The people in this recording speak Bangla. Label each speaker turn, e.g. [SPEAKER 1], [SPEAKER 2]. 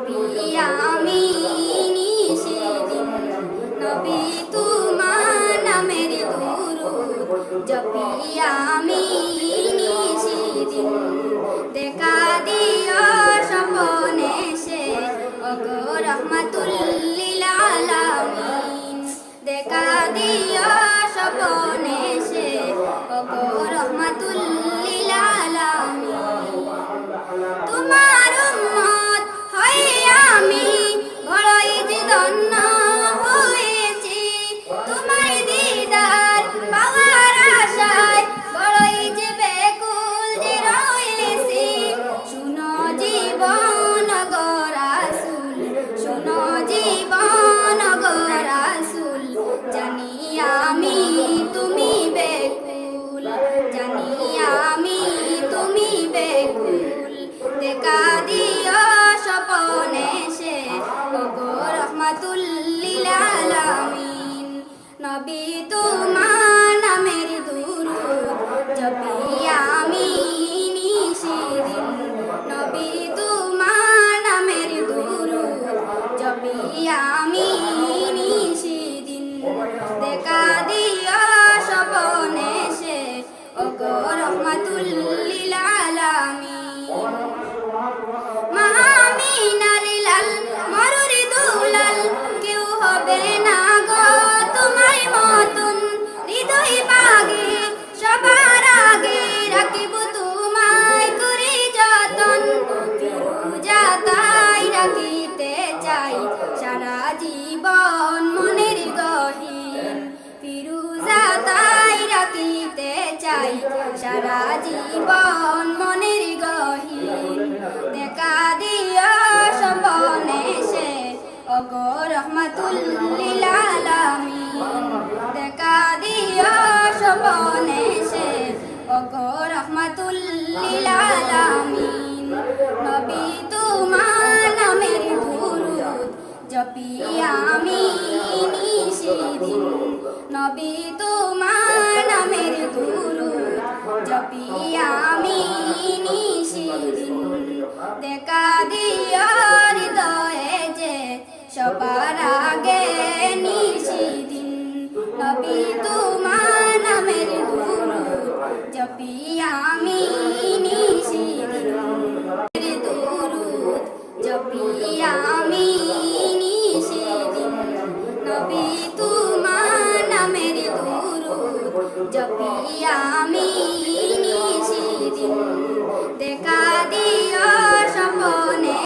[SPEAKER 1] জপি আমি নিশিদিন নবী তোমার নামের দুরূদ জপি আমি নিশিদিন দেখা দিও স্বপনে সে ওগো রহমাতুল লিল আলামিন দেখা দিও স্বপনে সে ওগো রহমাতুল লিল আলামিন তোমার উম্মত হয়ে আমি বড়ই যে ধন্য হয়েছি তোমার দিদার পাওয়ার আশায় বড়ই যে ব্যাকুল যে রয়েছি শুনো জীবন গো রাসূল শুনো জীবন গো রাসূল জানি আমি তুমি ব্যাকুল জানি আমি তুমি ব্যাকুল দেখা দিও স্বপনে সে ওগো রহমাতুল লিল আলামিন নবী তোমার নামের দুরূদ জপি আমি নিশিদিন নবী তোমার নামের দুরূদ জপি আমি নিশিদিন দেখা দিও স্বপনে সে ওগো রহমাতুল লিল আলামিন মামিনার লাল মরুর দুলাল কেউ হবে না গো তোমার মতন হৃদয় বাগে সবার আগে রাখিব তোমায় করে যতন ফিরুজা তাই রাখিতে চাই সারা জীবন মনের গহীন ফিরুজা তাই রাখিতে চাই সারা জীবন মনের গহীন দেখা দিও স্বপনে সে ওগো রহমাতুল লিল আলামিন দেখা দিও স্বপনে সে ওগো রহমাতুল লিল আলামিন নবী তোমার নামের দুরূদ জপি আমি নিশিদিন নবী তোমার নামের দুরূদ জপি আমি